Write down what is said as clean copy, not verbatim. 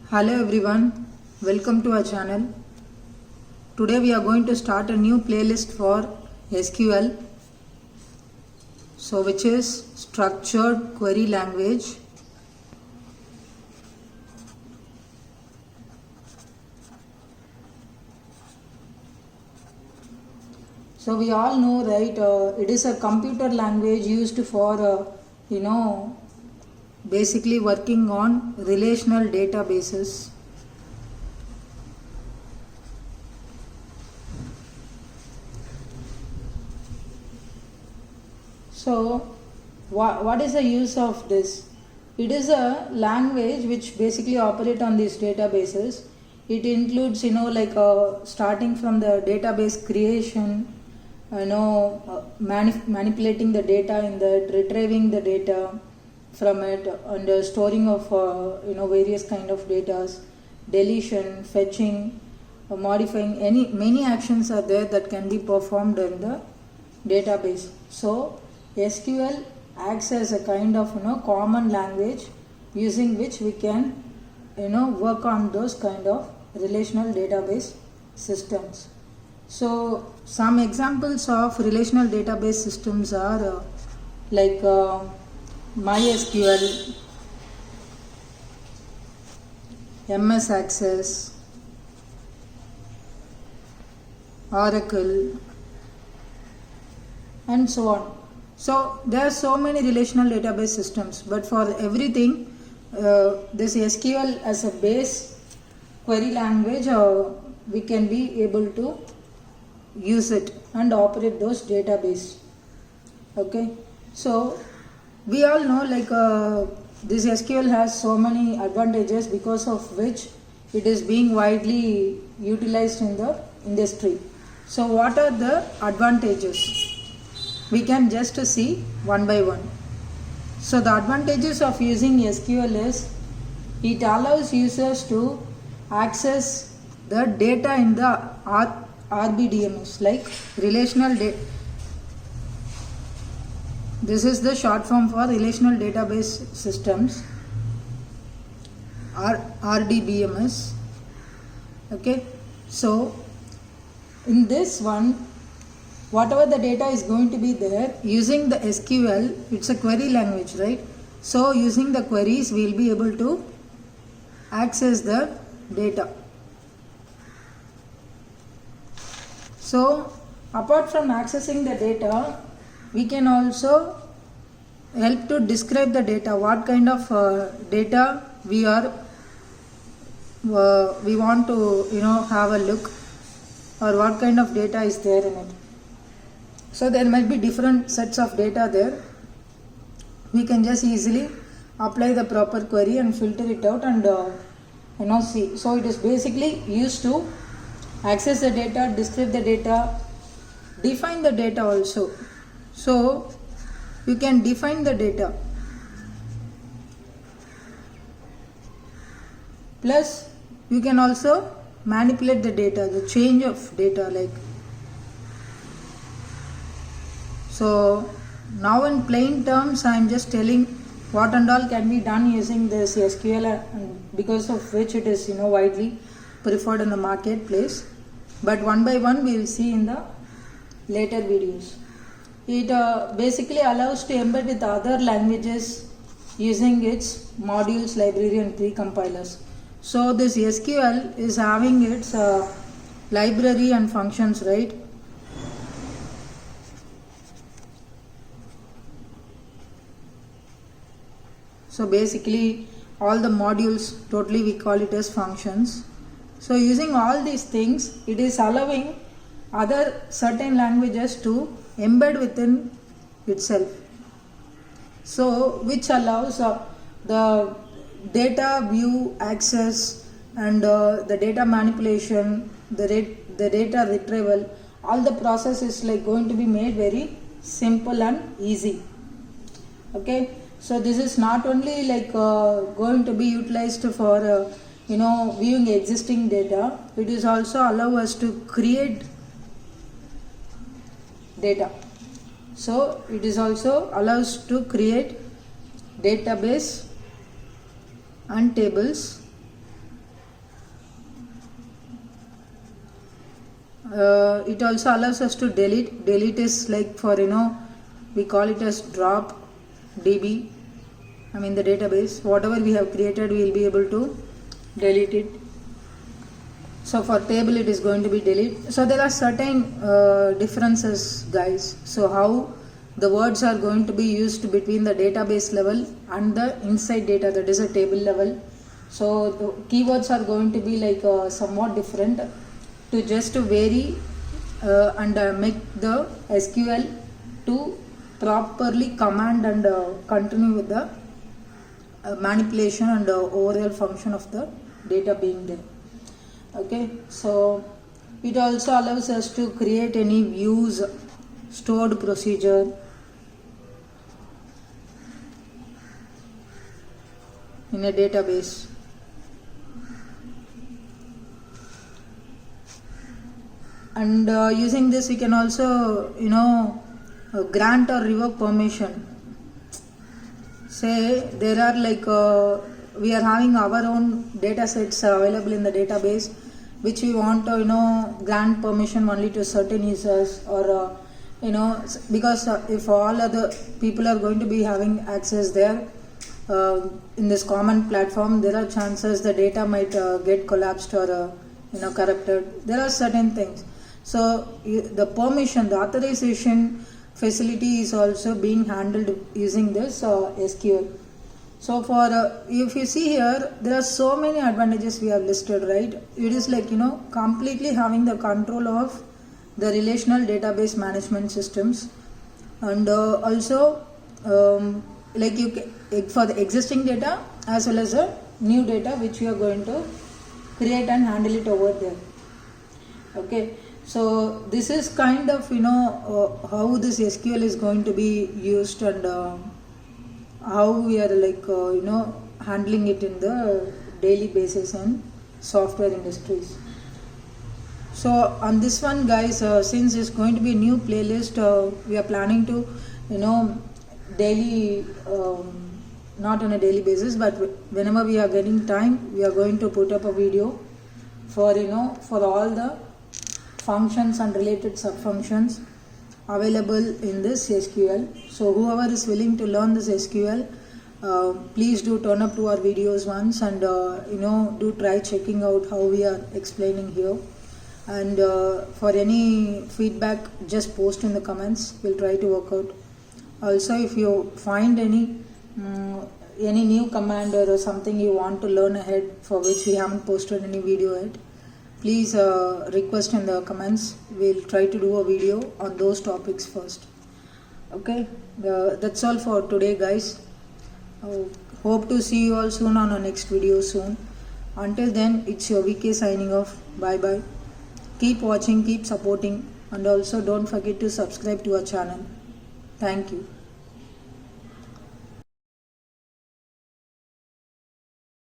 Hello everyone, welcome to our channel. Today we are going to start a new playlist for SQL, which is structured query language. So we all know, right, it is a computer language used for basically working on relational databases. So what is the use of this? It is a language which basically operate on these databases. It includes starting from the database creation, manipulating the data in that, retrieving the data from it, and storing of various kind of data, deletion, fetching, modifying. Many actions are there that can be performed in the database. So SQL acts as a kind of common language using which we can work on those kind of relational database systems. So some examples of relational database systems are MySQL, MS Access, Oracle, and so on. So there are so many relational database systems, but for everything this SQL as a base query language, we can be able to use it and operate those database. Okay, so we all know this SQL has so many advantages because of which it is being widely utilized in the industry. So what are the advantages? We can just see one by one. So the advantages of using SQL is it allows users to access the data in the RBDMS, like relational data. This is the short form for relational database systems, RDBMS. Okay, so in this one, whatever the data is going to be there, using the SQL, it's a query language, right? So using the queries, we will be able to access the data. So apart from accessing the data, we can also help to describe the data, what kind of data we want to have a look, or what kind of data is there in it. So there might be different sets of data there. We can just easily apply the proper query and filter it out and see. So it is basically used to access the data, describe the data, define the data also. So you can define the data, plus you can also manipulate the data, the change of data. So now in plain terms, I am just telling what and all can be done using this SQL, and because of which it is widely preferred in the marketplace. But one by one we will see in the later videos. It basically allows to embed with other languages using its modules, library, and precompilers. So this SQL is having its library and functions, right? So basically all the modules, totally we call it as functions. So using all these things, it is allowing other certain languages to embed within itself. So which allows the data view, access, and the data manipulation, the data retrieval, all the process is going to be made very simple and easy. Okay, so this is not only going to be utilized for viewing existing data, it is also allow us to create data. So it is also allows to create database and tables it also allows us to delete is like for we call it as drop db. I mean the database, whatever we have created we will be able to delete it. So for table it is going to be delete. So there are certain differences guys. So how the words are going to be used between the database level and the inside data, that is a table level. So the keywords are going to be like somewhat different to just vary and make the SQL to properly command and continue with the manipulation and overall function of the data being there. Okay, so it also allows us to create any views, stored procedure, in a database. And using this we can also grant or revoke permission. Say there are like we are having our own data sets available in the database which we want to grant permission only to certain users, or because if all other people are going to be having access there in this common platform, there are chances the data might get collapsed or corrupted. There are certain things. So the permission, the authorization facility is also being handled using this SQL. So for if you see here, there are so many advantages we have listed, right? It is like completely having the control of the relational database management systems, and also like for the existing data as well as a new data which we are going to create and handle it over there. Okay, so this is kind of how this SQL is going to be used, and how we are like handling it in the daily basis in software industries. So on this one guys, since it's going to be a new playlist, we are planning to daily, not on a daily basis, but whenever we are getting time, we are going to put up a video for for all the functions and related sub functions available in this SQL. So whoever is willing to learn this SQL, please do turn up to our videos once, and do try checking out how we are explaining here. And for any feedback, just post in the comments. We'll try to work out. Also, if you find any new command or something you want to learn ahead, for which we haven't posted any video yet, please request in the comments. We'll try to do a video on those topics first. Okay, that's all for today guys. Hope to see you all soon on our next video soon. Until then, it's your VK signing off. Bye bye. Keep watching, keep supporting, and also don't forget to subscribe to our channel. Thank you.